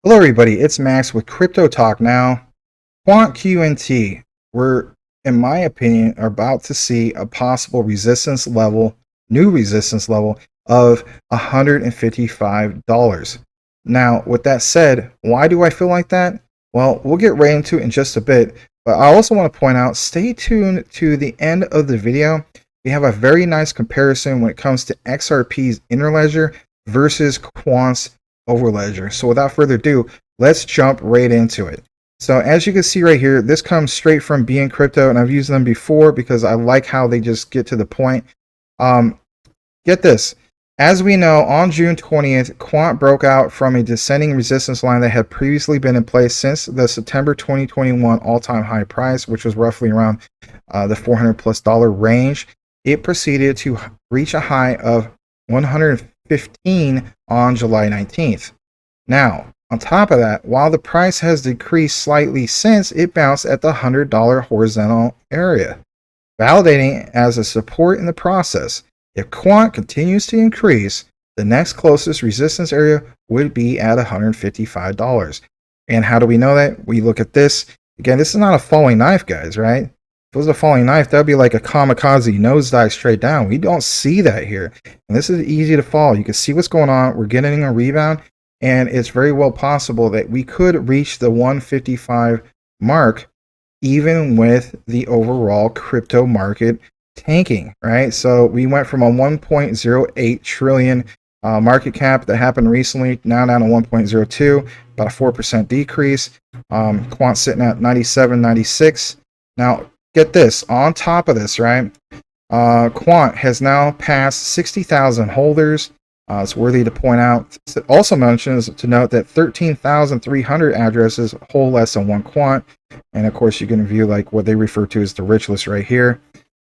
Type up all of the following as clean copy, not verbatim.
Hello everybody, it's Max with Crypto Talk Now. Quant Qnt, we're, in my opinion, are about to see a possible resistance level, new resistance level of $155. Now, with that said, why do I feel like that? Well, we'll get right into it in just a bit, but I also want to point out, stay tuned to the end of the video. We have a very nice comparison when it comes to XRP's Interledger versus Quant's Overledger. So without further ado, let's jump right into it. So as you can see right here, this comes straight from Being Crypto, and I've used them before because I like how they just get to the point. Get this. As we know, on June 20th, Quant broke out from a descending resistance line that had previously been in place since the September 2021 all-time high price, which was roughly around the $400+ range. It proceeded to reach a high of 115 on July 19th. Now, on top of that, while the price has decreased slightly since, it bounced at the $100 horizontal area, validating as a support in the process. If Quant continues to increase, the next closest resistance area would be at $155. And how do we know that? We look at this. Again, this is not a falling knife, guys, right? If it was a falling knife, that would be like a kamikaze nosedive straight down. We don't see that here. And this is easy to follow. You can see what's going on. We're getting a rebound, and it's very well possible that we could reach the 155 mark even with the overall crypto market tanking, right? So we went from a 1.08 trillion market cap that happened recently, now down to 1.02, about a 4% decrease. Quant sitting at 97, 96. Now, get this, on top of this, right? Quant has now passed 60,000 holders. It's worthy to point out. It also mentions to note that 13,300 addresses hold less than one Quant. And of course, you can view like what they refer to as the rich list right here.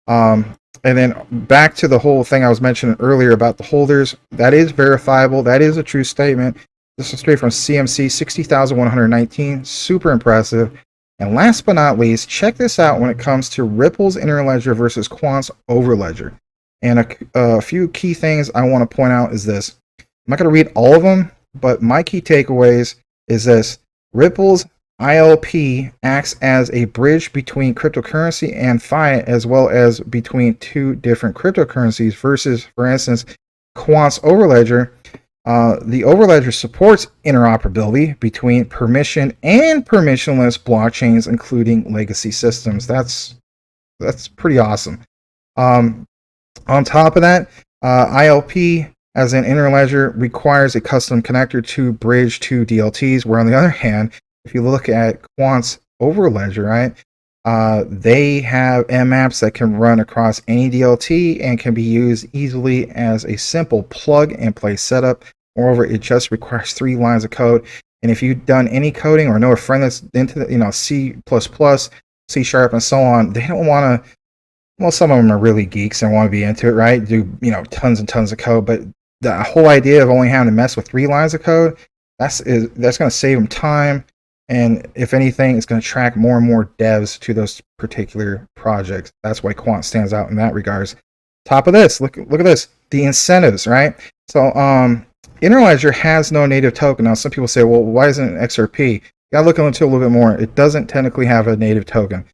And then back to the whole thing I was mentioning earlier about the holders. That is verifiable. That is a true statement. This is straight from CMC, 60,119. Super impressive. And last but not least, check this out when it comes to Ripple's Interledger versus Quant's Overledger. And a few key things I want to point out is this. I'm not going to read all of them, but my key takeaways is this. Ripple's ILP acts as a bridge between cryptocurrency and fiat, as well as between two different cryptocurrencies versus, for instance, Quant's Overledger. The Overledger supports interoperability between permission and permissionless blockchains, including legacy systems. That's pretty awesome. On top of that, ILP as an Interledger requires a custom connector to bridge two DLTs, where on the other hand, if you look at Quant's Overledger, right, they have MApps that can run across any DLT and can be used easily as a simple plug and play setup. Moreover, it just requires 3 lines of code. And if you've done any coding or know a friend that's into the, C++, C#, and so on, they don't want to. Well, some of them are really geeks and want to be into it, right? Do tons and tons of code, but the whole idea of only having to mess with 3 lines of code, that's going to save them time. And if anything, it's going to attract more and more devs to those particular projects. That's why Quant stands out in that regards. Top of this, look at this, the incentives, right? So Interledger has no native token. Now, some people say, well, why isn't it XRP? You got to look into it a little bit more. It doesn't technically have a native token.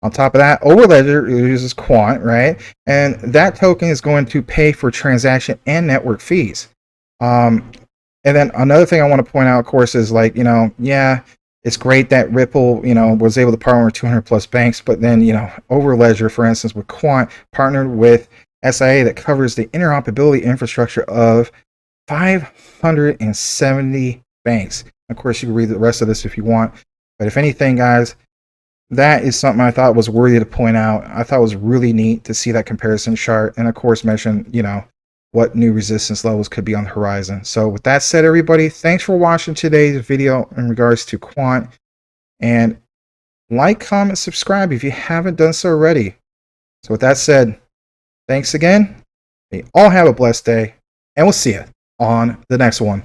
On top of that, Overledger uses Quant, right? And that token is going to pay for transaction and network fees. And then another thing I want to point out, of course, is like, yeah, it's great that Ripple, was able to partner with 200+ banks, but then, Overledger, for instance, with Quant, partnered with SIA that covers the interoperability infrastructure of 570 banks. Of course, you can read the rest of this if you want. But if anything, guys, that is something I thought was worthy to point out. I thought it was really neat to see that comparison chart, and of course mention, what new resistance levels could be on the horizon. So with that said, everybody, thanks for watching today's video in regards to Quant. And like, comment, subscribe if you haven't done so already. So with that said, thanks again. May all have a blessed day, and we'll see you on the next one.